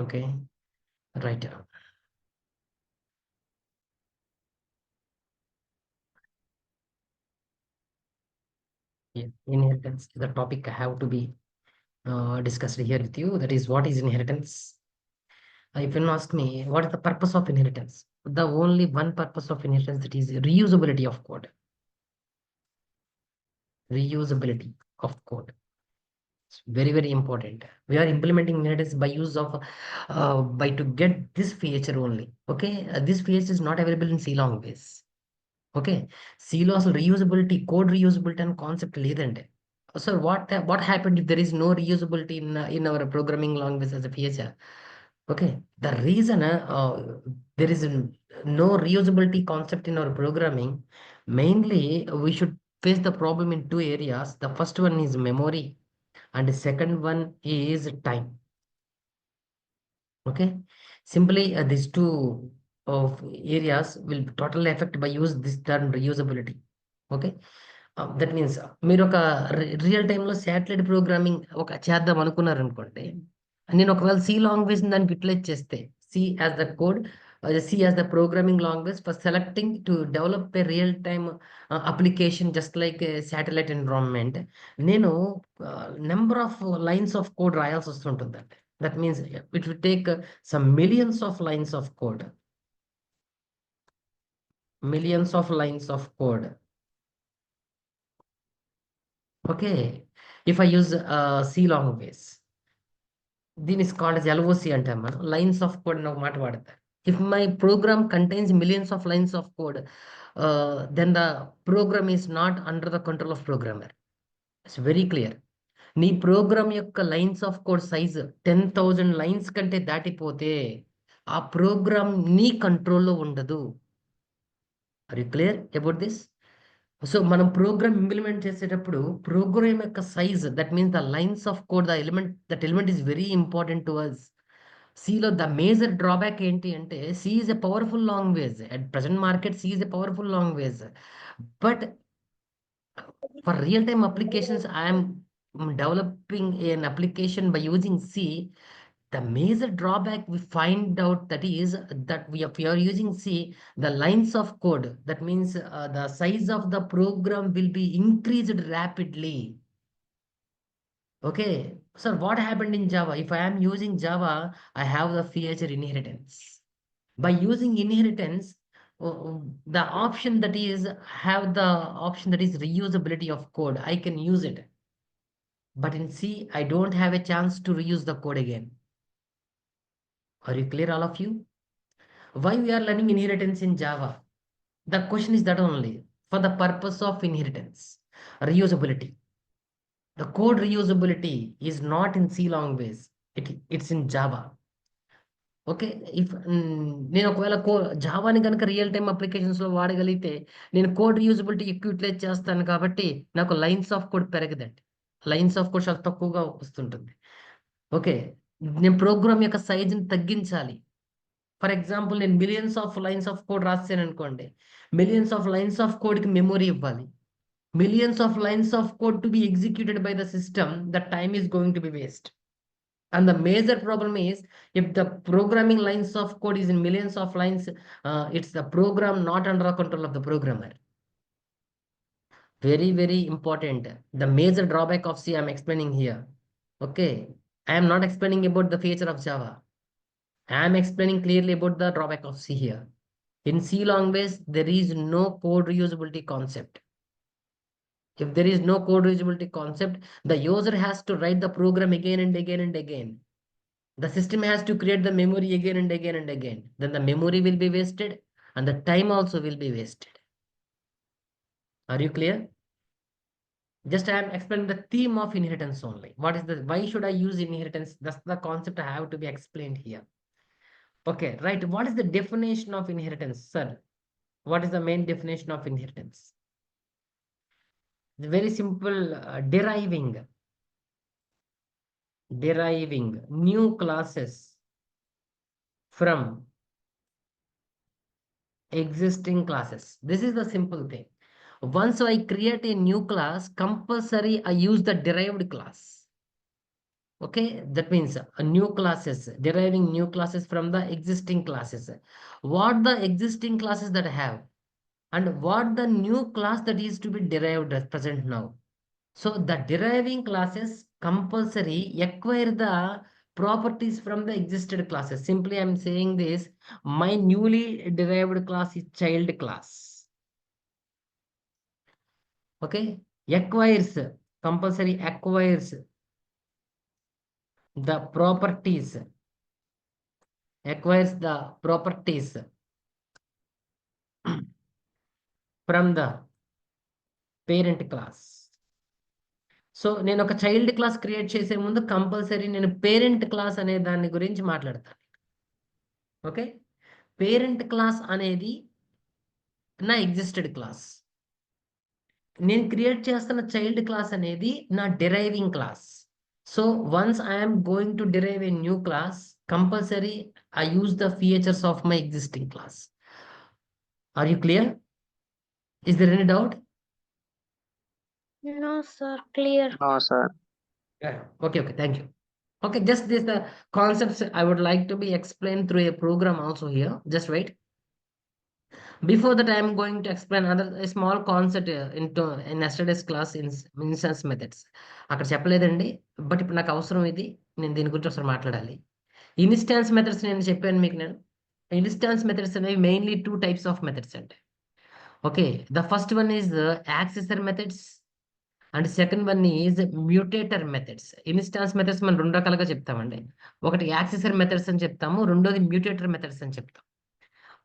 Okay, right. Yeah, inheritance, the topic I have to be discussed here with you. That is, what is inheritance? If you ask me, what is the purpose of inheritance? The only one purpose of inheritance, that is reusability of code. Reusability of code. It's very, very important. We are implementing inheritance by use of by to get this feature only. Okay, this feature is not available in C language. Okay, Cలో అసలు reusability, code reusability అని concept లేదండి. So what happened if there is no reusability in our programming language as a feature? Okay, the reason there is no reusability concept in our programming, mainly we should face the problem in two areas. The first one is memory, and the second one is time. Okay, simply these two of areas will totally affect by use this term reusability. Okay, that means మీరు ఒక real టైంలో satellite programming ఒక చేద్దాం అనుకున్నారు అనుకోండి. నేను ఒకవేళ C language దానికి యూటిలైజ్ చేస్తే, C as the code, C as the programming language for selecting to develop a real time application just like satellite environment, నేను number of lines of code రాయాల్సి వస్తుంటుందండి. That means it will take some millions of lines of code. Okay, if I use C language, దీని is called as LOC అంటాం మనం, lines of code అని ఒక మాట వాడతారు. If my program contains millions of lines of code, then the program is not under the control of programmer. It's very clear. నీ program యొక్క lines of code size 10,000 lines కంటే దాటిపోతే ఆ program నీ కంట్రోల్లో ఉండదు. Are you clear about this? So మనం program implement చేసేటప్పుడు ప్రోగ్రామ్ యొక్క size, that means the lines of code, that element is very important to us. సిలో ద మేజర్ డ్రాబ్యాక్ ఏంటి అంటే, C is a powerful language at present market. C is a powerful language, but for real time applications, I am developing an application by using C. The major drawback we find out that is that if we are using C, the lines of code, that means the size of the program will be increased rapidly. Okay, so what happened in Java? If I am using Java, I have the feature inheritance. By using inheritance, the option that is have the option that is reusability of code, I can use it. But in C, I don't have a chance to reuse the code again. Are you clear, all of you? Why we are learning inheritance in Java? The question is that only, for the purpose of inheritance, reusability. The code reusability is not in C language. It's in Java. Okay, if నేను ఒకవేళ జావాని కనుక real time అప్లికేషన్స్లో వాడగలిగితే నేను code reusability ఎక్కువ utilise చేస్తాను, కాబట్టి నాకు lines of code పెరగదండి. Lines of code చాలా తక్కువగా వస్తుంటుంది. ఓకే, నేను ప్రోగ్రామ్ యొక్క సైజుని తగ్గించాలి. ఫర్ ఎగ్జాంపుల్, నేను millions of lines of code రాసాను అనుకోండి, మిలియన్స్ ఆఫ్ లైన్స్ ఆఫ్ కోడ్కి మెమొరీ ఇవ్వాలి. Millions of lines of code to be executed by the system, the time is going to be waste. And the major problem is, if the programming lines of code is in millions of lines, it's the program not under the control of the programmer. Very, very important. The major drawback of C I'm explaining here. Okay, I am not explaining about the feature of Java. I am explaining clearly about the drawback of C here. In C language, there is no code reusability concept. If there is no code reusability concept, the user has to write the program again and again and again. The system has to create the memory again and again and again. Then the memory will be wasted and the time also will be wasted. Are you clear? Just I am explaining the theme of inheritance only. Why should I use inheritance? That's the concept I have to be explained here. Okay, right. What is the definition of inheritance, sir? What is the main definition of inheritance? It's very simple. Deriving new classes from existing classes. This is the simple thing. Once I create a new class, compulsory I use the derived class. Okay, that means new classes, deriving new classes from the existing classes. What the existing classes that I have, and what the new class that is to be derived at present now. So the deriving classes compulsory acquire the properties from the existed classes. Simply I'm saying this, my newly derived class is child class. Okay, acquires, compulsory acquires the properties, acquires the properties from the parent class. So నేను ఒక child class create చేసే ముందు compulsory నేను parent class అనే దాని గురించి మాట్లాడతాను. Okay, parent class అనేది నా ఎగ్జిస్టెడ్ క్లాస్. నేను క్రియేట్ చేస్తున్న చైల్డ్ క్లాస్ అనేది నా deriving class. So once I'm going to derive a new class, compulsory I use the features of my existing class. Are you clear? Is there any doubt? No, sir. Clear. No, sir. Okay, thank you. Okay, just this the concepts I would like to be explained through a program also here. Just wait. Before that, I am going to explain a small concept in yesterday's class in instance methods. అక్కడ చెప్పలేదండి, but ఇప్పుడు నాకు అవసరం ఇది, నేను దీని గురించి ఒకసారి మాట్లాడాలి. ఇన్స్టాన్స్ మెథడ్స్ నేను చెప్పాను మీకు. నేను ఇన్స్టాన్స్ మెథడ్స్ అనేవి మెయిన్లీ 2 types ఆఫ్ మెథడ్స్ అంటే. Okay, the first one is accessor methods and second one is mutator methods. Instance methods మనం 2 రకాలుగా చెప్తామండి. ఒకటి యాక్సెసర్ మెథడ్స్ అని చెప్తాము, రెండోది మ్యూటేటర్ మెథడ్స్ అని చెప్తాం.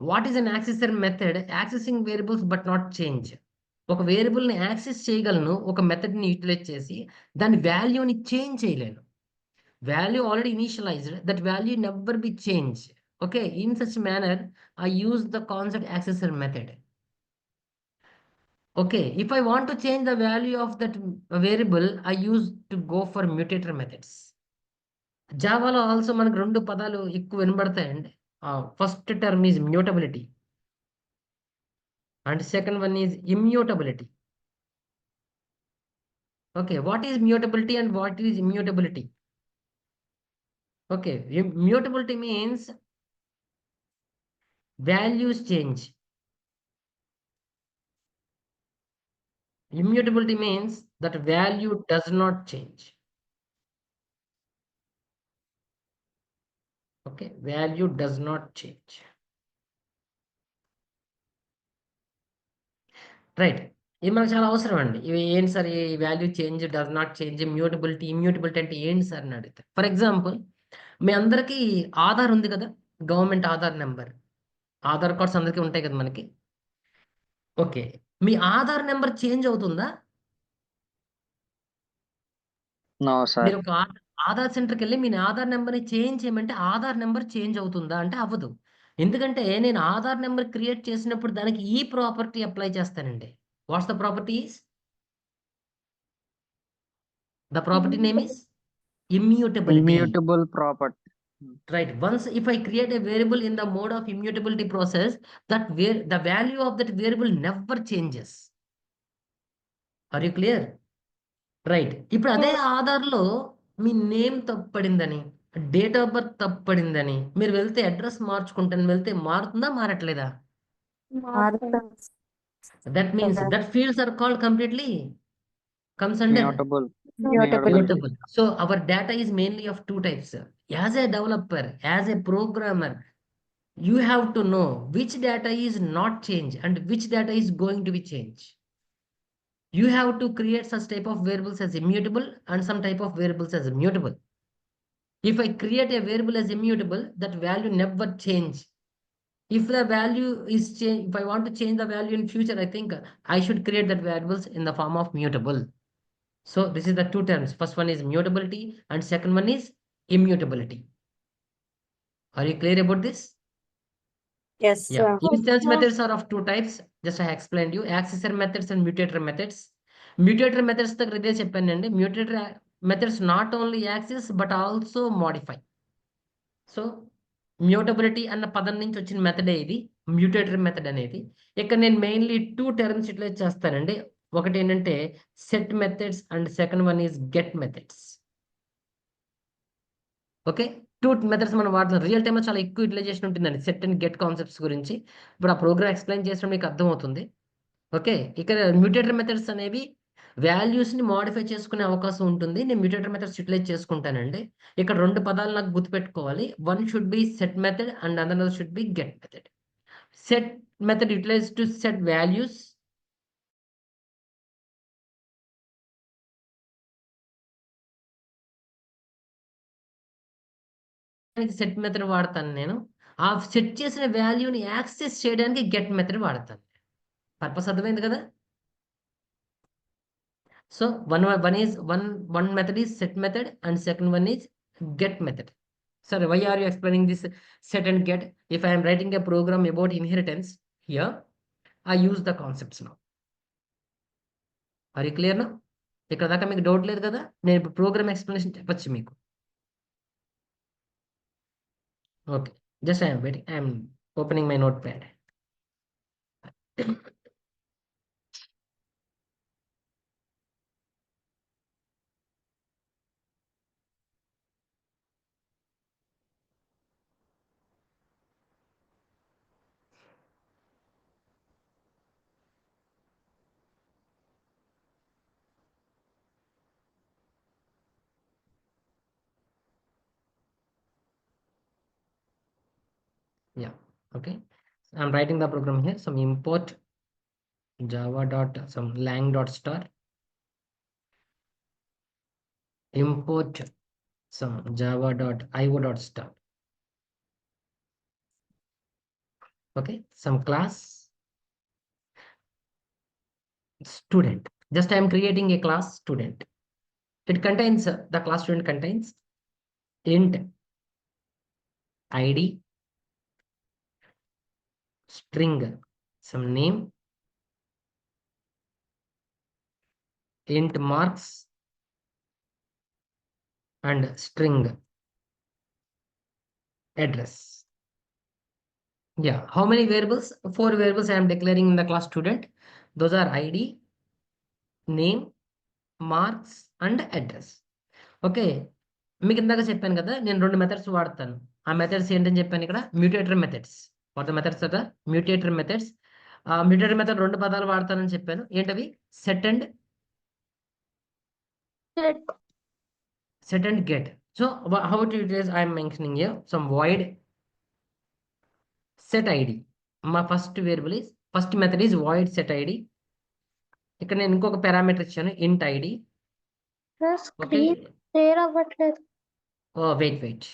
What is an accessor method? Accessing variables but not change. ఒక వేరియబుల్ని యాక్సెస్ చేయగలను ఒక మెథడ్ని యూటిలైజ్ చేసి, దాని వాల్యూని చేంజ్ చేయలేను. Value already initialized, that value never be change. Okay, in such manner I use the concept accessor method. Okay, if I want to change the value of that variable, I use to go for mutator methods. జావాలో also మనకు 2 పదాలు ఎక్కువ వినబడతాయండి. First term is mutability and second one is immutability. Okay, what is mutability and what is immutability? Okay, mutability means values change. Immutability means that value does not change. Okay, value does not change. Right, ఇది మనకు చాలా అవసరం అండి. ఇవి ఏంటి sir ఈ value change, does not change, immutability అంటే ఏంటి సార్ అని అడిగితే, ఫర్ ఎగ్జాంపుల్ మీ అందరికీ ఆధార్ ఉంది కదా, government Aadhaar number, Aadhaar cards అందరికీ ఉంటాయి కదా మనకి. ఓకే, మీ ఆధార్ నెంబర్ చేంజ్ అవుతుందా? No, sir. మీరు ఒక ఆధార్ సెంటర్కి వెళ్ళి మీ ఆధార్ నెంబర్ని చేంజ్ చేయమంటే ఆధార్ నెంబర్ చేంజ్ అవుతుందా అంటే అవ్వదు. ఎందుకంటే నేను ఆధార్ నెంబర్ క్రియేట్ చేసినప్పుడు దానికి ఈ ప్రాపర్టీ అప్లై చేస్తానండి. What's the properties? The property name is immutability. Immutable property. Right, once if I create a variable in the mode of immutability process, that the value of that variable never changes. Are you clear? Right, ఇప్పుడు అదే ఆధార్లో మీ name తప్పడిందని, date of birth తప్పడిందని మీరు వెళ్తే address మార్చుకుంటాను వెళ్తే మారుతుందా మారట్లేదా? That means that fields are called completely comes under mutable. So our data is mainly of 2 types. As a developer, as a programmer, you have to know which data is not changed and which data is going to be changed. You have to create such type of variables as immutable and some type of variables as mutable. If I create a variable as immutable, that value never change. If the value is changed, if I want to change the value in future, I think I should create that variables in the form of mutable. So this is the 2 terms. First one is mutability and second one is immutability. Are you clear about this? Yes, Yeah. sir. Instance methods are of 2 types. Just I explained you. Accessor methods and mutator methods. Mutator methods దగ్గర ఇదే చెప్పానండి. Mutator methods not only access but also modify. So mutability అన్న పదం నుంచి వచ్చిన method ఇది మ్యూటేటర్ method అనేది. ఇక్కడ నేను మెయిన్లీ 2 టర్మ్స్ యూటిలైజ్ చేస్తానండి. ఒకటి ఏంటంటే set methods and second one is get methods. Okay, 2 methods మనం వాడుతున్నాం. రియల్ టైమ్‌లో చాలా ఎక్కువ యుటిలైజేషన్ ఉంటుందండి సెట్ అండ్ గెట్ కాన్సెప్ట్స్ గురించి. ఇప్పుడు ఆ ప్రోగ్రామ్ ఎక్స్‌ప్లెయిన్ చేసినప్పుడు మీకు అర్థమవుతుంది. ఓకే, ఇక్కడ మ్యూటేటర్ మెథడ్స్ అనేవి వాల్యూస్‌ని మోడిఫై చేసుకునే అవకాశం ఉంటుంది. నేను మ్యూటేటర్ మెథడ్స్ యుటిలైజ్ చేసుకుంటానండి. ఇక్కడ 2 పదాలు నాకు గుర్తుపెట్టుకోవాలి. One should be set method and another should be get method. Set method utilize to set values. Set method వాడతాను నేను. ఆ సెట్ చేసిన వాల్యూని యాక్సెస్ చేయడానికి గెట్ మెథడ్ వాడతాను. పర్పస్ అర్థమైంది కదా? So one method is set method and second one is get method. Sir, why are you explaining this set and get? If I am writing a program about inheritance here, I use the concepts now. Are you clear now? ఇక్కడ దాకా మీకు doubt లేదు కదా? నేను ఇప్పుడు programme explanation చెప్పొచ్చు మీకు. Okay, just I'm waiting, I'm opening my note pad. Yeah, okay. I'm writing the program here. Some import java dot some lang dot star, import some java dot io dot star. Okay, some class student. Just I am creating a class student. It contains the class student contains int id, string some name, int marks, and string address. Yeah, how many variables? 4 variables I am declaring in the class student. Those are id, name, marks, and address. Okay, మీకు ఇందాక చెప్పాను కదా నేను 2 methods వాడతాను. ఆ methods ఏంటని చెప్పాను ఇక్కడ, mutator methods. What the methods are the mutator methods. Mutator method 2 పదాలు వాడతానని చెప్పాను. ఏంటవి? Set and get. So how to utilize I'm mentioning here some void set id. మా first variable is, first method is void set id. ఇక్కడ నేను ఇంకొక parameter ఇచ్చాను int id. Okay, screen share అవ్వట్లేదు. Wait.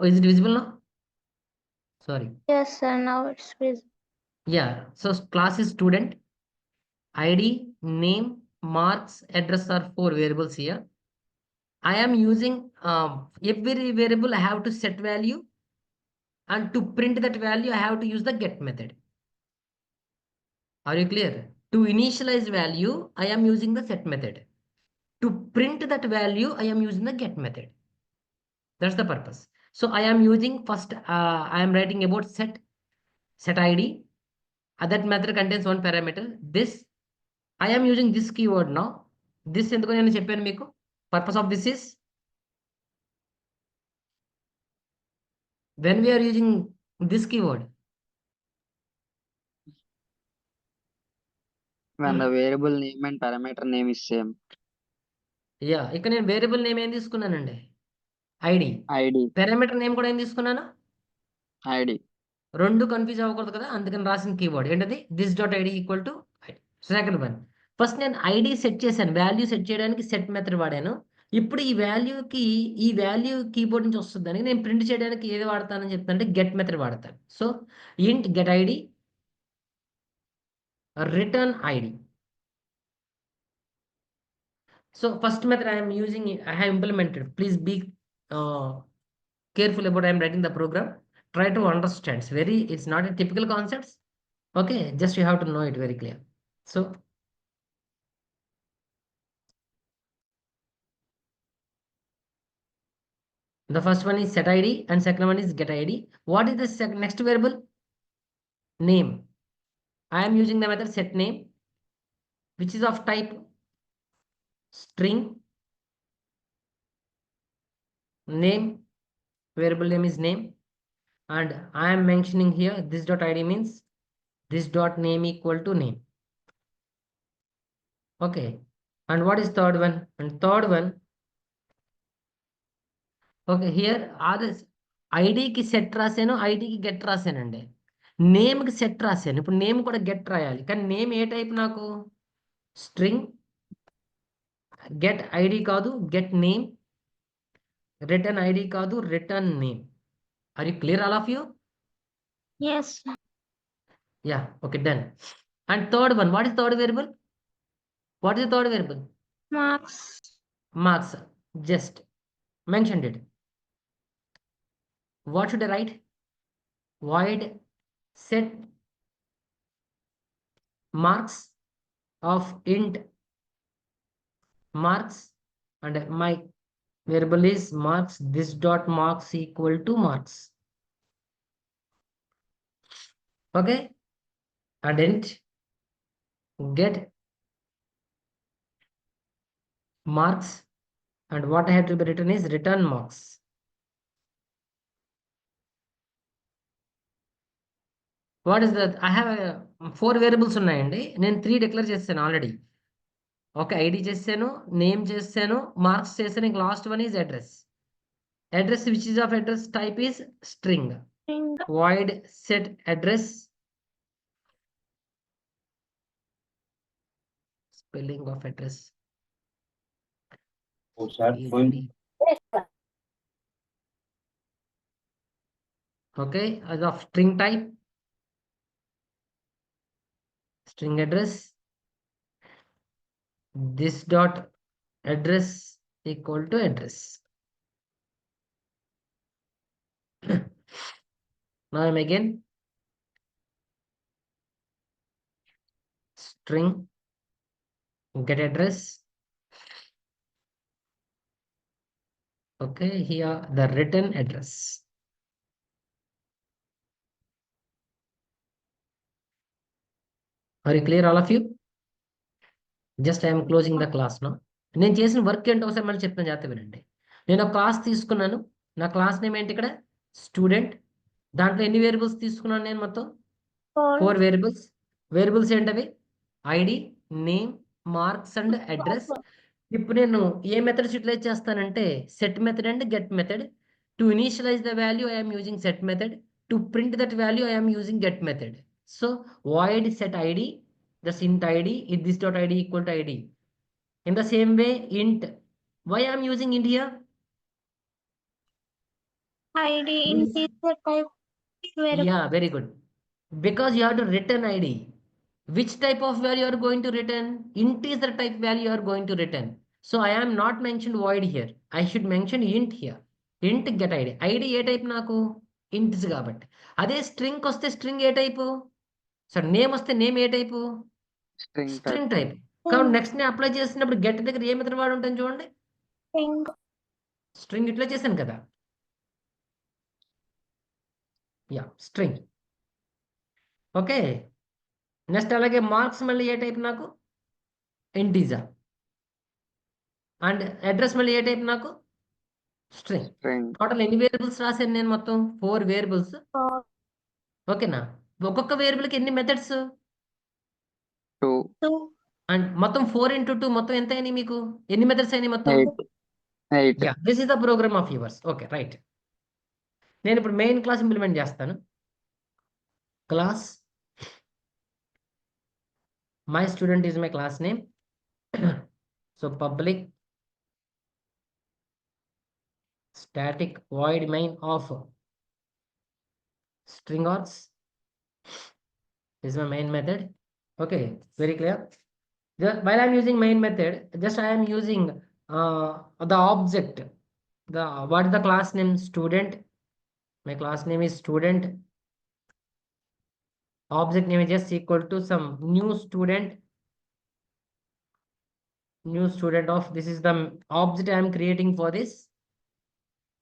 Is it visible now? Sorry. Yes, sir. Now it's visible. Yeah, so class is student, id, name, marks, address are 4 variables here. I am using every variable I have to set value, and to print that value I have to use the get method. Are you clear? To initialize value I am using the set method. To print that value I am using the get method. That's the purpose. So I am using first I am writing about set id. That method contains one parameter. This I am using this keyword now. This ఎందుకు నేను చెప్పాను మీకు. Purpose of this is when we are using this keyword, when the variable name and parameter name is same. Yeah, ఇక్కడ నేను variable name ఏం తీసుకున్నానండి? ID. id parameter name కూడా ఏం తీసుకున్నాను? id 2 కన్ఫ్యూజ్ అవ్వకూడదు కదా, అందుకని రాసిన కీవర్డ్ ఏంటది? This dot ID equal to ID. Second one, first నేను ఐడి సెట్ చేశాను, వాల్యూ సెట్ చేయడానికి సెట్ మెథడ్ వాడాను. ఇప్పుడు ఈ వాల్యూ కీబోర్డ్ నుంచి వస్తుందని నేను ప్రింట్ చేయడానికి ఏది వాడతానని చెప్తానంటే గెట్ మెథడ్ వాడతాను. సో ఇంట్ get ID, return ID. So first method I am using, I have implemented. Please be careful about I am writing the program. Try to understand. It's not a typical concepts. Okay, just you have to know it very clear. So the first one is set id and second one is get id. What is the next variable? Name. I am using the method set name. which is of type string, name, variable name is name, and I am mentioning here this dot id means this dot name equal to name. Okay, and what is third one? And third one, okay, here others ఐడికి set రాశాను, ఐడికి get రాశానండి. నేమ్కి set రాశాను, ఇప్పుడు name కూడా get రాయాలి, కానీ name ఏ type నాకు? స్ట్రింగ్. గెట్ ఐడి కాదు, గెట్ నేమ్. రిటర్న్ ఐడి కాదు, return name. Are you clear all of you? Yes. Yeah, okay, done. And third one, what is third variable? What is the third variable? Marks. Marks. Just mentioned it. What should I write? Void set marks of int marks, and my variable is marks. This dot marks equal to marks. Okay, and int get marks, and what I have to be written is return marks. What is that? I have 4 variables ఉన్నాయండి, నేను 3 declare చేశాను already. Okay, ID చేశాను, name చేశాను, marks చేశాను, ఇంక last one is address. Address which is of address type is string. String. void set address, spelling of address. Okay, as of string type, string address, this dot address equal to address. Now I'm again string get address. Okay, here the written address. Are you clear, all of you? Just I am closing the class now. నేను చేసిన work ఏంటో ఒకసారి మళ్ళీ చెప్తాను, జాగ్రత్త వినండి. నేను ఒక క్లాస్ తీసుకున్నాను, నా క్లాస్ నేమ్ ఏంటి ఇక్కడ? స్టూడెంట్. దాంట్లో ఎన్ని వేరియబుల్స్ తీసుకున్నాను నేను? మొత్తం 4 వేరియబుల్స్. వేరియబుల్స్ ఏంటవి? ID, name, marks and address. ఇప్పుడు నేను ఏ మెథడ్స్ యూటిలైజ్ చేస్తానంటే set method and get method. To initialize the value I am using set method. To print that value I am using get method. So void set id, just int id, is this dot id equal to id. In the same way, int, why I am using int here? ID int is the type variable. Yeah, very good. Because you have to return id. Which type of value you are going to return? Int is the type value you are going to return. So I am not mentioned void here. I should mention int here. Int get id. id A type నాకు? Int కాబట్టి. అదే string వస్తే string ఏ type? So name వస్తే name ఏ type? String type. కాబట్టి next నేను apply చేసినప్పుడు get దగ్గర ఏ method వాడు ఉంటాను చూడండి. String. స్ట్రింగ్ ఇట్లా చేశాను కదా. Yeah, string. ఓకే, నెక్స్ట్ అలాగే మార్క్స్ మళ్ళీ ఏ టైప్ నాకు? ఇంటీజర్. అండ్ అడ్రస్ మళ్ళీ ఏ టైప్ నాకు? స్ట్రింగ్. టోటల్ ఎన్ని వేరియబుల్స్ రాశాను నేను? మొత్తం 4 వేరియబుల్స్. Four. ఓకేనా? ఒక్కొక్క వేరియబుల్కి ఎన్ని మెథడ్స్? 2. అండ్ మొత్తం 4 into 2 మొత్తం ఎంత అయినాయి మీకు? ఎన్ని మెథడ్స్ అయినాయి మొత్తం? 8. Yeah, this is the program of yours. Okay, right. నేను ఇప్పుడు మెయిన్ క్లాస్ ఇంప్లిమెంట్ చేస్తాను. Class my student is my class name. So public static void main of string args. This is my main method. Okay, very clear. While I'm using main method, just I am using the object. What is the class name? Student. My class name is student. Object name is just equal to some new student. New student of, this is the object I am creating for this.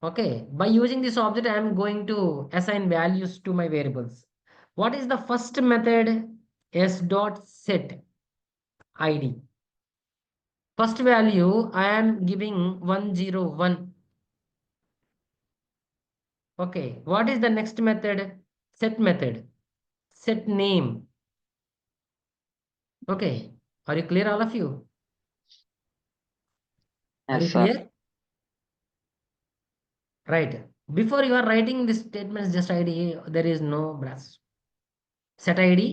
Okay, by using this object, I am going to assign values to my variables. What is the first method? S dot set ID. First value, I am giving 101. Okay, what is the next method? Set method. Set name. Okay, are you clear, all of you? Are Yes, you sir. clear? Right. Before you are writing this statements, just ID, there is no brass. Set ID.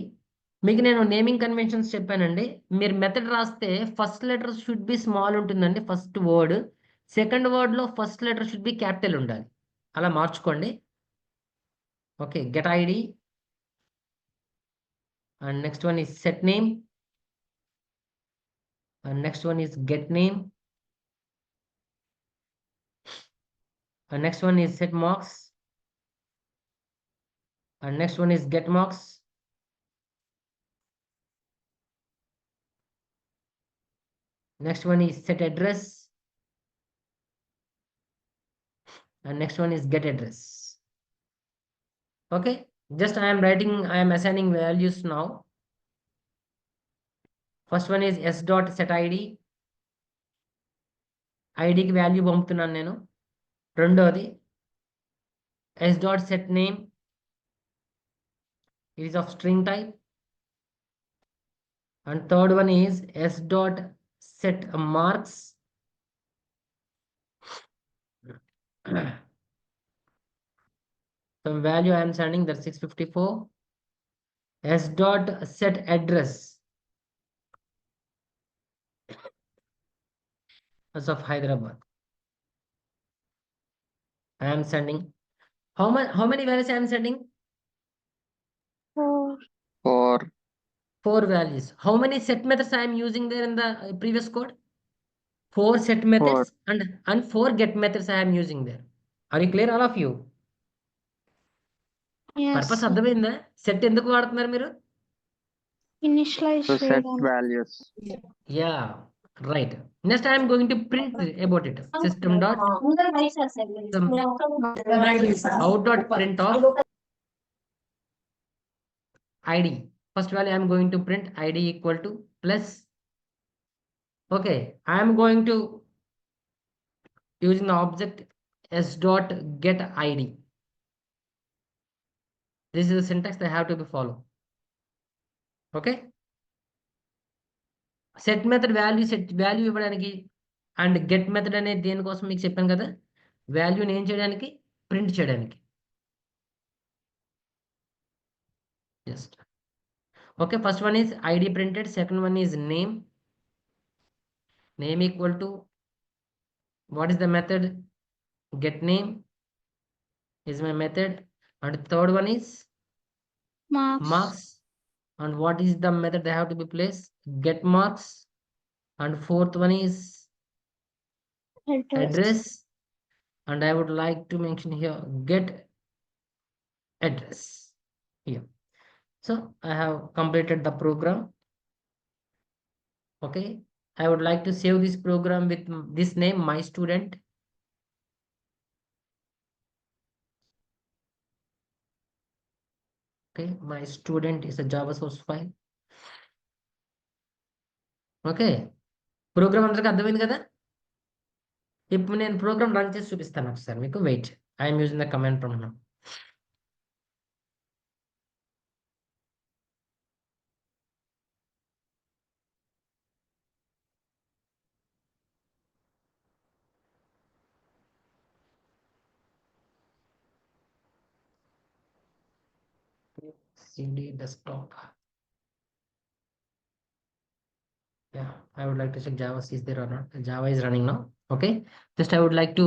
మీకు నేను naming conventions చెప్పానండి. మీరు method రాస్తే first letter should be small ఉంటుందండి. First word, second వర్డ్లో first letter should be capital ఉండాలి. అలా మార్చుకోండి. Okay, get ID. And next one is set name. And next one is get name. And next one is set marks. And next one is get marks. Next one is set address. And next one is get address. Okay, just I am writing, I am assigning values now. First one is s dot set id. id కి value పంపుతున్నాను నేను. రెండోది s dot set name. It is of string type. And third one is s dot set marks. Some value I am sending, that 654. S dot set address as of Hyderabad. I am sending. How many values I am sending? 4. 4. 4 values. How many set methods I am using there in the previous code? 4 set methods and 4 get methods I am using there. Are you clear, all of you? Yes, purpose sir. అర్థమైందా? Set ఎందుకు వాడుతున్నారు మీరు? Initialize To set చేయడానికి. values. Yeah, right. Next I am going to print about it. System dot out dot print of id. First value I am going to print id equal to plus. Okay, I am going to using the object s dot get id. This is the syntax that have to be followed. Okay, set method value ఇవ్వడానికి and get method అనేది దేనికోసం మీకు చెప్పాను కదా, వాల్యూని ఏం చేయడానికి, print చేయడానికి. Just okay, first one is ID printed, second one is name. Name equal to what is the method, get name is my method. And third one is marks. And what is the method they have to be placed, get marks. And fourth one is address. And I would like to mention here get address here. So I have completed the program. Okay, I would like to save this program with this name, my student. Okay, my student is a Java source file. Okay, program అందరికి అర్థమైంది కదా? ఇప్పుడు నేను program run చేసి చూపిస్తాను ఒకసారి మీకు. Wait, I'm using the command prompt now. CD desktop. Yeah, I would like to check Java is there or not. Java is running now. Okay, just I would like to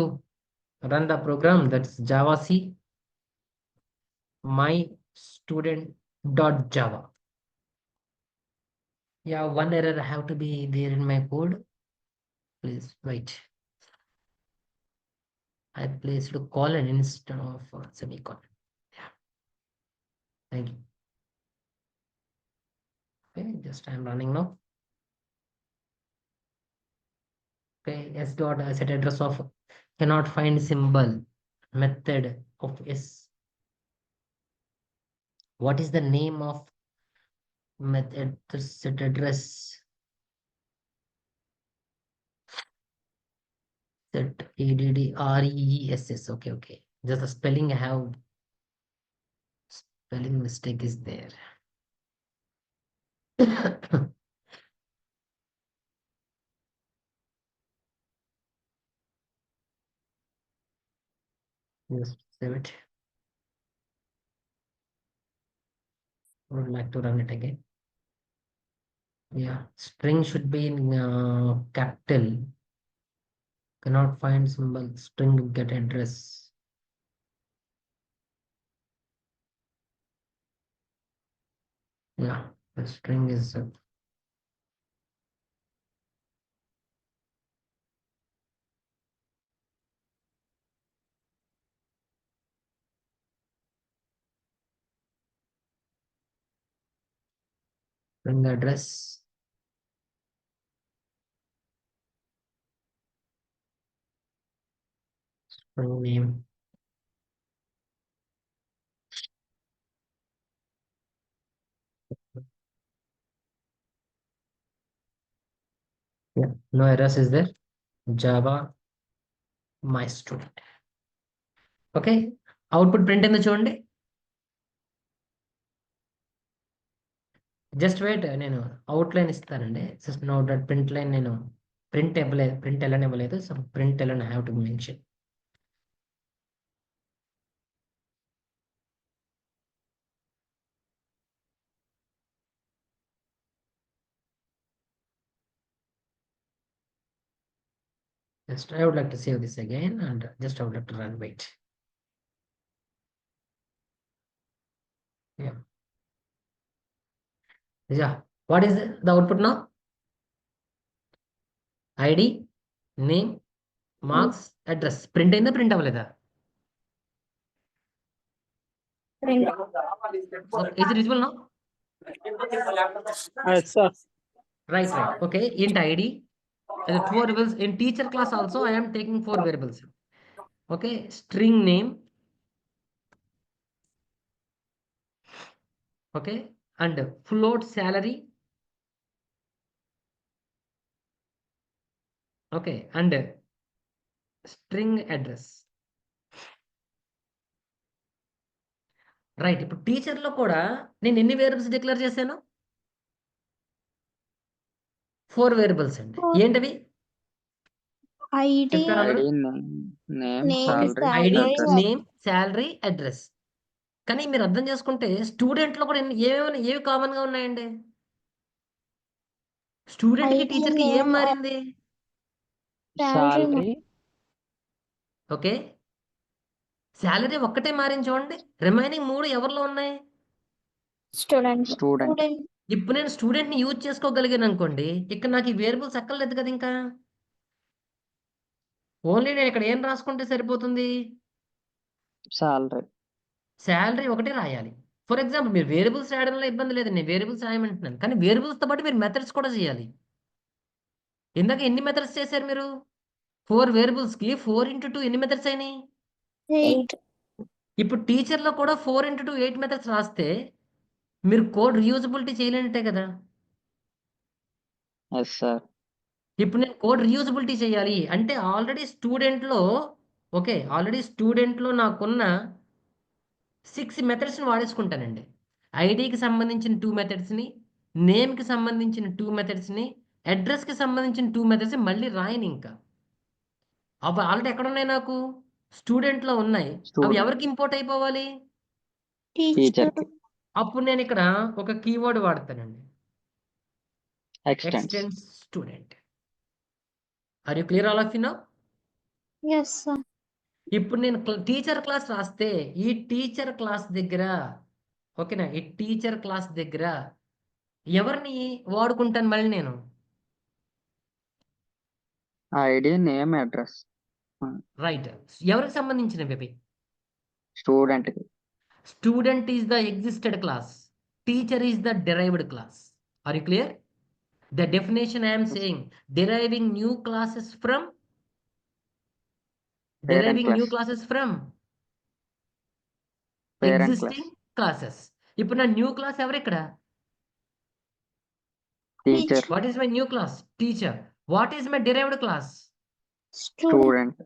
run the program, that's Java C my student dot Java. Yeah, one error have to be there in my code. Please wait. I placed a colon instead of semicolon. Yeah, thank you. Okay, just I'm running now. Okay, s dot set address of cannot find symbol method of s. What is the name of method set address? Set ADDREESS. Okay. Just the spelling I have. Spelling mistake is there. Just save it. Would like to run it again. Yeah, string should be in capital. Cannot find symbol. String get address. Yeah, the string is string address. String name. Yeah, no errors is there. Java my student. Okay output print ఏందో చూడండి. Just wait, నేను outline ఇస్తానండి. No that print line నేను print ఇవ్వలేదు, print ఎలానే ఇవ్వలేదు. So print ఎలానే have to mention. Just I would like to save this again and just I would like to run. Wait. Yeah. What is the output now? ID, name, marks, address. Print in the print అవ్వలేదా? So is it visible now? Yes, sir. Right. Okay. Int ID. And 4 variables. In teacher class also I am taking 4 variables. Okay. String name. Okay. And float salary. Okay. And string address. Right. ఇప్పుడు టీచర్లో కూడా నేను ఎన్ని variables declare చేశాను? 4 variables అండి. Four. ఏంటవి? ID, చెప్తారా అందరూ? ID name Name, salary ID, salary, name, salary, address. కానీ మీరు అర్థం చేసుకుంటే స్టూడెంట్లో కూడా ఏవి కామన్ గా ఉన్నాయండి? స్టూడెంట్ కి ID, టీచర్ కి ఏం name, మారింది? salary, okay. శాలరీ ఒక్కటే మారింది చూడండి. రిమైనింగ్ 3 ఎవరిలో ఉన్నాయి? student. స్టూడెంట్ ఇప్పుడు నేను స్టూడెంట్ ని యూజ్ చేసుకోగలిగాను అనుకోండి, ఇక్కడ నాకు ఈ వేరియబుల్స్ అక్కర్లేదు కదా ఇంకా. ఓన్లీ నేను ఇక్కడ ఏం రాసుకుంటే సరిపోతుంది? సాలరీ శాలరీ ఒకటే రాయాలి. ఫర్ ఎగ్జాంపుల్ మీరు వేరియబుల్స్ రాయడంలో ఇబ్బంది లేదండి. వేరియబుల్స్ రాయమంటున్నాను. కానీ వేరియబుల్స్తో పాటు మీరు మెథడ్స్ కూడా చేయాలి. ఇందాక ఎన్ని మెథడ్స్ చేశారు మీరు? 4 వేరియబుల్స్కి 4 × 2 ఎన్ని మెథడ్స్ అయినాయి? 8. ఇప్పుడు టీచర్లో కూడా 4 × 2 8 మెథడ్స్ రాస్తే మీరు కోడ్ రీయూజబిలిటీ చేయలేనట్టే కదా. Yes sir. ఇప్పుడు నేను కోడ్ రీయూజబిలిటీ చేయాలి అంటే ఆల్రెడీ స్టూడెంట్లో నాకున్న 6 మెథడ్స్ని వాడేసుకుంటానండి. ఐడికి సంబంధించిన 2 మెథడ్స్ని, నేమ్కి సంబంధించిన 2 మెథడ్స్ని, అడ్రస్కి సంబంధించిన 2 మెథడ్స్ మళ్ళీ రాయను ఇంకా. అవి ఆల్రెడీ ఎక్కడ ఉన్నాయి? నాకు స్టూడెంట్లో ఉన్నాయి. అవి Student. ఎవరికి ఇంపోర్ట్ అయిపోవాలి? Teacher. టీచర్ అప్పుడు నేను ఇక్కడ ఒక కీవర్డ్ వాడతానండి. Extends extends student. Are you clear all of you now? Yes, sir. ఇప్పుడు నేను టీచర్ క్లాస్ రాస్తే ఈ టీచర్ క్లాస్ దగ్గర, ఓకేనా, ఈ టీచర్ క్లాస్ దగ్గర ఎవరిని వాడుకుంటాను మళ్ళీ నేను? ID name address right. ఎవరికి సంబంధించినవి అవి? స్టూడెంట్ కి. Student is the existed class, teacher is the derived class. Are you clear? The definition I am saying, deriving new classes from Parent new class. classes from Parent existing classes. ఇప్పుడు నా new class ఎవరు ఇక్కడ? Teacher What is my new class? Teacher. What is my derived class? Student. Student.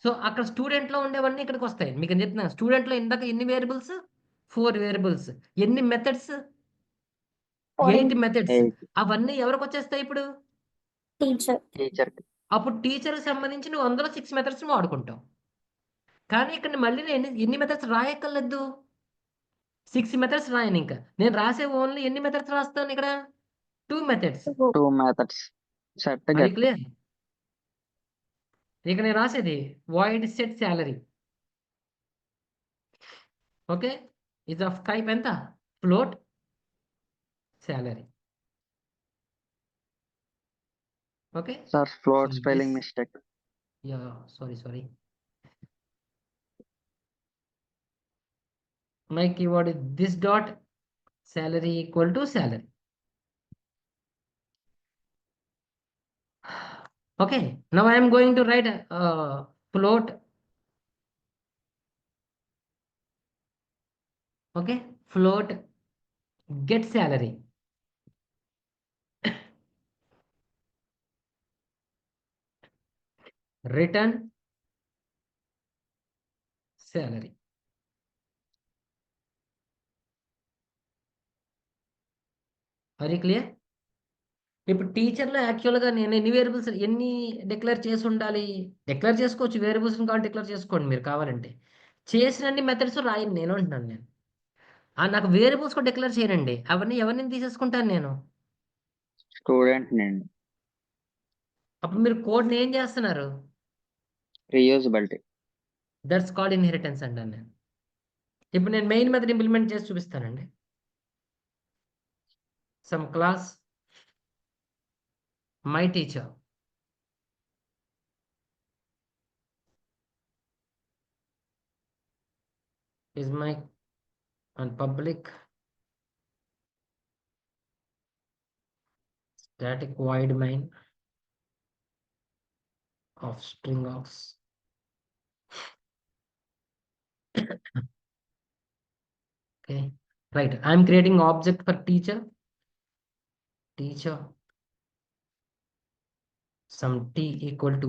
So అక్కడ student లో ఉండేవన్నీ ఇక్కడికి వస్తాయి. మీకు నేను చెప్తున్నాను, స్టూడెంట్ లో ఇందాక ఎన్ని వేరియబుల్స్? 4 వేరియబుల్స్. ఎన్ని మెథడ్స్? 8 మెథడ్స్. ఎయిట్. అవన్నీ ఎవరికి వచ్చేస్తాయి ఇప్పుడు? Teacher. టీచర్ కి. అప్పుడు టీచర్ సంబంధించి నువ్వు అందులో 6 మెథడ్స్ వాడుకుంటావు. కానీ ఇక్కడ మళ్ళీ నేను ఎన్ని మెథడ్స్ రాయక్కర్లేదు, 6 మెథడ్స్ రాయను. ఇంకా నేను రాసే ఓన్లీ ఎన్ని మెథడ్స్ రాస్తాను ఇక్కడ? 2 మెథడ్స్. 2 మెథడ్స్. సెట్ అది గెట్. క్లియర్. ఇక నేను రాసేది వాయిడ్ సెట్ సాలరీ. ఓకే, ఇది ఆఫ్ టైప్ ఎంత? Float salary. Okay, sir float So spelling this- mistake. Yeah sorry. My keyword is this dot salary equal to salary. Okay, now I am going to write float. Okay, float get salary. Return salary. Are you clear? ఇప్పుడు టీచర్లో యాక్చువల్గా నేను ఎన్ని variables ఎన్ని declare చేసి ఉండాలి? Declare చేసుకోవచ్చు, variables కావాలి declare చేసుకోండి మీరు కావాలంటే. చేసినన్ని మెథడ్స్ రాయండి నేను అంటున్నాను. నేను నాకు వేరియబుల్స్ కూడా డిక్లేర్ చేయనండి. అవన్నీ ఎవరిని తీసేసుకుంటాను నేను? స్టూడెంట్ నేను. అప్పుడు మీరు కోడ్ని ఏం చేస్తున్నారు? రీయూజబిలిటీ. దట్స్ కాల్డ్ ఇన్హెరిటెన్స్ అంటాను నేను. ఇప్పుడు నేను మెయిన్ మెథడ్ ఇంప్లిమెంట్ చేసి చూపిస్తానండి. Some class my teacher is my and public static void main of string of okay, right. I'm creating object for teacher some t equal to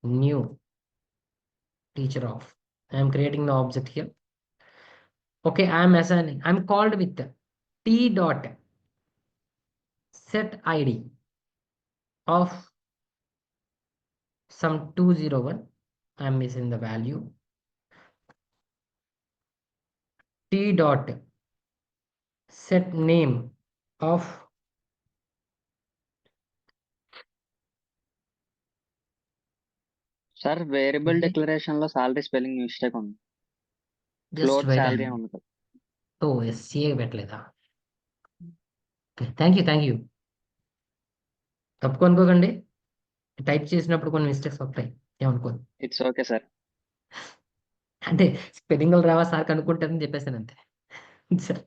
new teacher of. I am creating the object here. Okay, I am assigning, I'm called with t dot set id of some 201. I am missing the value. T dot set name of sir variable Okay. Declaration లో salary spelling mistake ఉంది. just float wait. Salary ఉంది కదా. Oh, SCA పెట్టలేదా? Okay, thank you. తప్పుకు అనుకోకండి, type చేసినప్పుడు కొన్ని mistakes వస్తాయి, ఏమనుకోదు. It's okay sir. అంటే స్పెల్లింగ్లు రావా సార్ కనుక్కుంటారని చెప్పేసాను అంతే. సరే,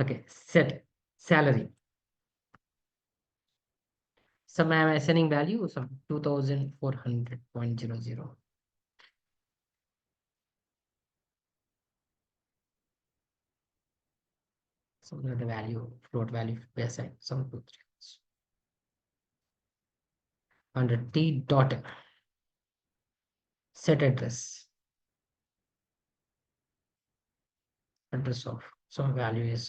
okay. Set salary some I'm assigning value some 2400.00. So the value, float value we assign some 2 3 under t dot set address of some value is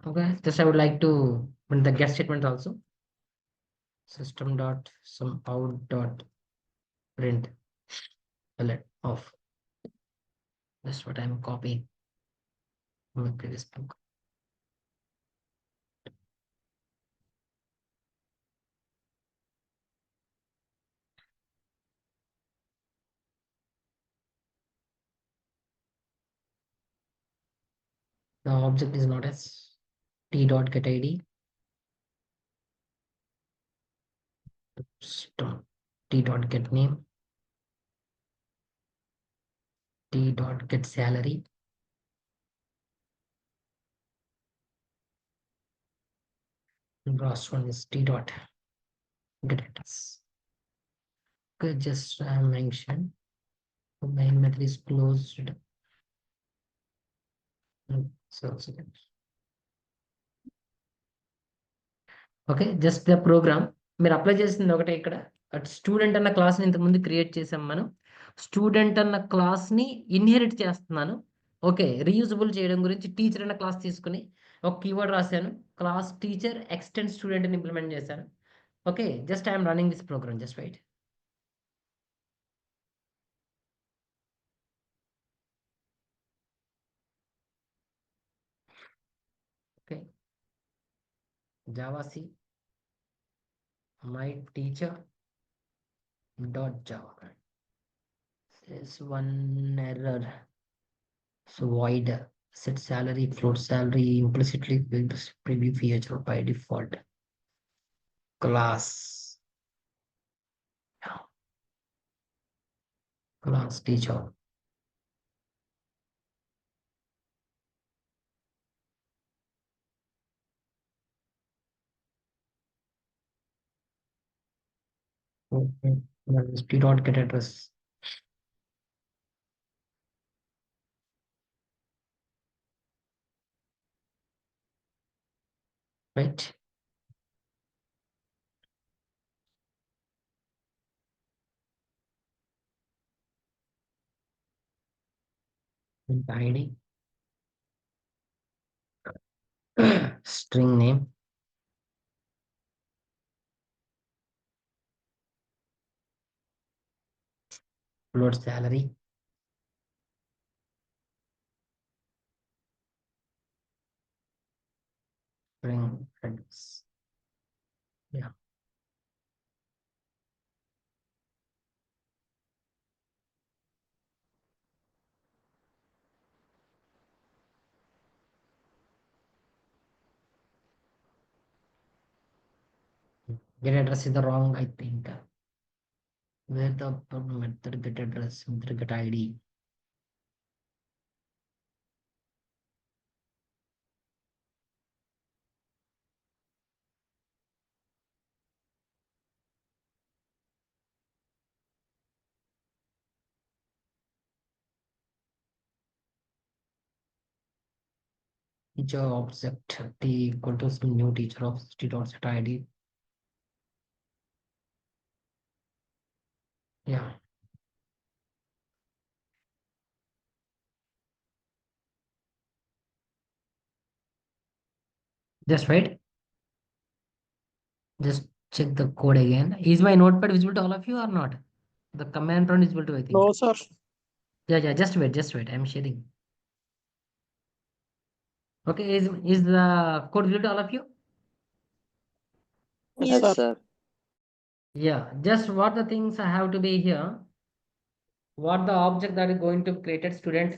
okay. Just I would like to print the get statement also. System dot some out dot print let of. That's what I'm copying from the previous book. The object is not as t dot get id. Stop t dot get name. T dot get salary. And last one is t dot get address. Okay, just mention the main method is closed. So okay. Just the program. మీరు apply చేసింది ఒకటే ఇక్కడ. Student అన్న క్లాస్‌ని ఇంతకుముందు create చేసాం మనం. Student అన్న క్లాస్‌ని ఇన్‌హెరిట్ చేస్తున్నాను. ఓకే. రీయూజబుల్ చేయడం గురించి టీచర్ అన్న క్లాస్ తీసుకొని ఒక కీవర్డ్ రాశాను. క్లాస్ టీచర్ ఎక్స్టెండ్ స్టూడెంట్ అని ఇంప్లిమెంట్ చేశాను. Okay. Just I am running this program. Just wait. Okay. Javac my teacher dot java. There's one error. So void set salary, float salary implicitly will preview feature by default. Class. Class teacher. Okay. P dot get address. Right. And ID. String name. Float salary. String address. Yeah. Get address is the wrong, I think. Where the method get address, method get ID. Teacher object t equal to some new teacher of t dot set ID. Yeah. Just wait. Just check the code again. Is my notepad visible to all of you or not? The command prompt is visible to, I think. No, sir. Yeah. Just wait. I'm sharing. Okay. Is the code visible to all of you? Yes, Yes, sir. sir. Yeah. Just what the things have to be here. What the object that is going to created student,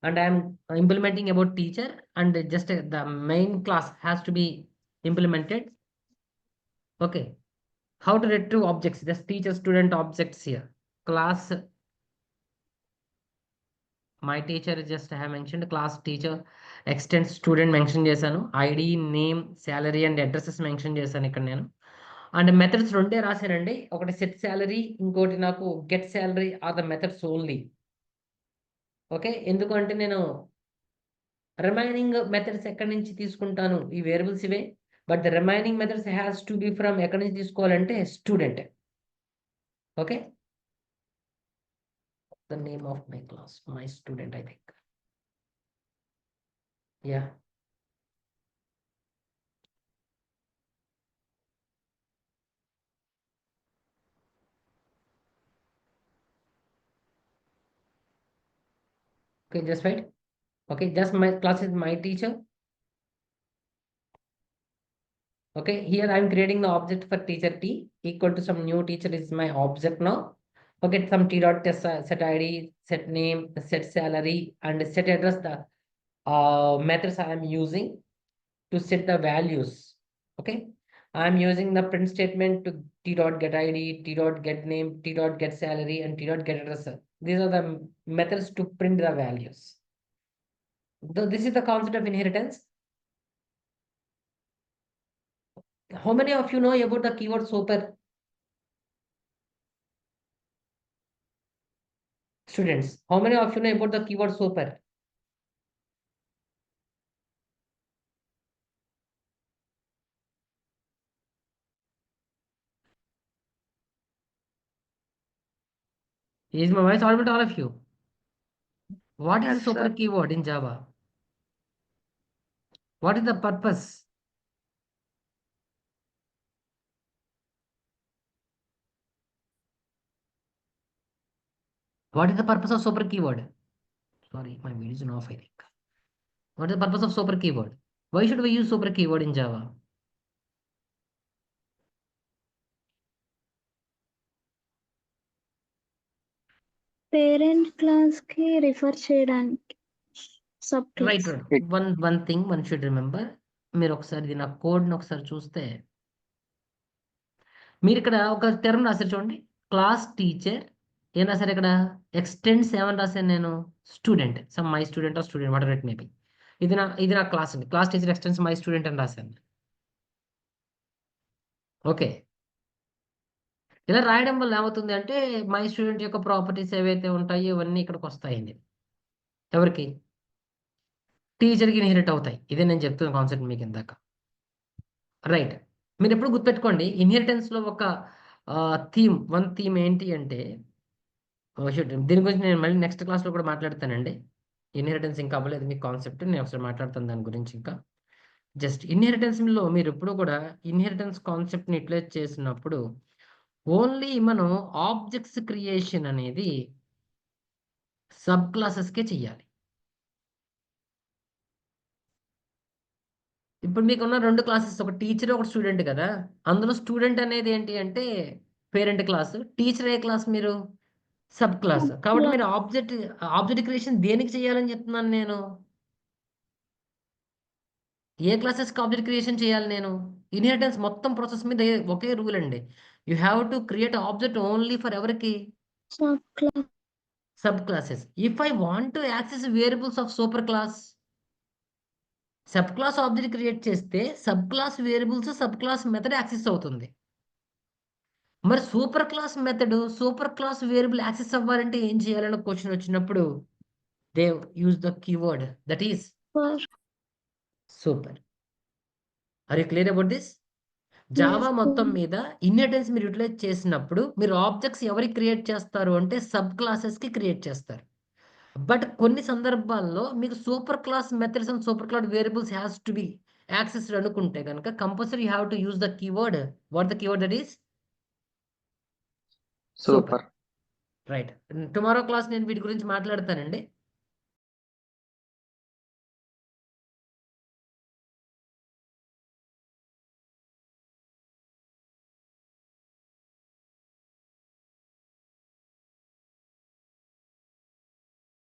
and I'm implementing about teacher, and just the main class has to be implemented. Okay. How to retrieve objects? Just teacher student objects here. Class my teacher just I have mentioned class teacher extend student mention చేశాను ID name salary and addresses mention చేశాను ఇక్కడ నేను and methods రెండే రాశానండి ఒకటి set salary ఇంకోటి నాకు get salary are the methods only okay ఎందుకంటే నేను రిమైనింగ్ మెథడ్స్ ఎక్కడి నుంచి తీసుకుంటాను ఈ వేరియబుల్స్ ఇవే but the remaining methods has to be from ఎక్కడి నుంచి తీసుకోవాలంటే student okay the name of my class my student I think yeah okay just wait okay just my class is my teacher okay here I'm creating the object for teacher t equal to some new teacher is my object now okay some t dot test set id set name set salary and set address the methods I am using to set the values okay I'm using the print statement to t dot get id t dot get name t dot get salary and t dot get address these are the methods to print the values. This is the concept of inheritance. How many of you know about the keyword super? Students, how many of you know about the keyword super? Is my voice audible to all of you? What is Yes, the super sir. keyword in Java? What is the purpose? What is the purpose of super keyword? Sorry, my video is off, I think. What is the purpose of super keyword? Why should we use super keyword in Java? Parent class కి refer చేయడానికి sub Right, class. right. One thing one should remember. మీరు ఒకసారి దీని కోడ్ని ఒకసారి చూస్తే మీరు ఇక్కడ ఒక టర్మ్ రాశారు చూడండి, క్లాస్ టీచర్. ఏం రాశారు ఇక్కడ? ఎక్స్టెండ్స్ ఏమని రాశాను నేను? Student, some my student or student whatever it may be. ఇది నా క్లాస్ అండి. Class teacher extends my student అని రాశాను. ఓకే, ఇలా రాయడం వల్ల ఏమవుతుంది అంటే మై స్టూడెంట్ యొక్క ప్రాపర్టీస్ ఏవైతే ఉంటాయో ఇవన్నీ ఇక్కడికి వస్తాయండి. ఎవరికి? టీచర్కి ఇన్హెరిట్ అవుతాయి. ఇదే నేను చెప్తున్న కాన్సెప్ట్ మీకు ఇందాక. రైట్, మీరు ఎప్పుడు గుర్తుపెట్టుకోండి, ఇన్హెరిటెన్స్లో ఒక వన్ థీమ్ ఏంటి అంటే, దీని గురించి నేను మళ్ళీ నెక్స్ట్ క్లాస్లో కూడా మాట్లాడతానండి. ఇన్హెరిటెన్స్ ఇంకా అవ్వలేదు మీకు కాన్సెప్ట్, నేను ఒకసారి మాట్లాడతాను దాని గురించి. ఇంకా జస్ట్ ఇన్హెరిటెన్స్లో మీరు ఎప్పుడు కూడా ఇన్హెరిటెన్స్ కాన్సెప్ట్ని యూటిలైజ్ చేసినప్పుడు ఓన్లీ మనం ఆబ్జెక్ట్స్ క్రియేషన్ అనేది సబ్ క్లాసెస్కే చెయ్యాలి. ఇప్పుడు మీకున్న 2 క్లాసెస్, ఒక టీచర్ ఒక స్టూడెంట్ కదా. అందులో స్టూడెంట్ అనేది ఏంటి అంటే పేరెంట్ క్లాస్, టీచర్ ఏ క్లాస్ మీరు? Sub class. కాబట్టి మీరు ఆబ్జెక్ట్ క్రియేషన్ దేనికి చేయాలని చెప్తున్నాను నేను? ఏ క్లాసెస్కి ఆబ్జెక్ట్ క్రియేషన్ చేయాలి నేను? ఇన్హెరిటెన్స్ మొత్తం ప్రాసెస్ మీద ఒకే రూల్ అండి. You have to create object only for ఎవరికి? Sub class. Sub classes. If I want to access variables of super class, sub class object create చేస్తే sub class variables sub class method access అవుతుంది. మరి super class method super class variable access అవ్వాలంటే ఏం చేయాలని question వచ్చినప్పుడు they use the keyword that is super. Are you clear about this? Java మొత్తం మీద inheritance మీరు యూటిలైజ్ చేసినప్పుడు మీరు ఆబ్జెక్ట్స్ ఎవరికి క్రియేట్ చేస్తారు అంటే సబ్ క్లాసెస్కి క్రియేట్ చేస్తారు. బట్ కొన్ని సందర్భాల్లో మీకు super class methods and super class variables has to be accessed అనుకుంటే కనుక compulsory you have to use the keyword. What the keyword that is? Super. Right. Tomorrow class నేను వీటి గురించి మాట్లాడతానండి.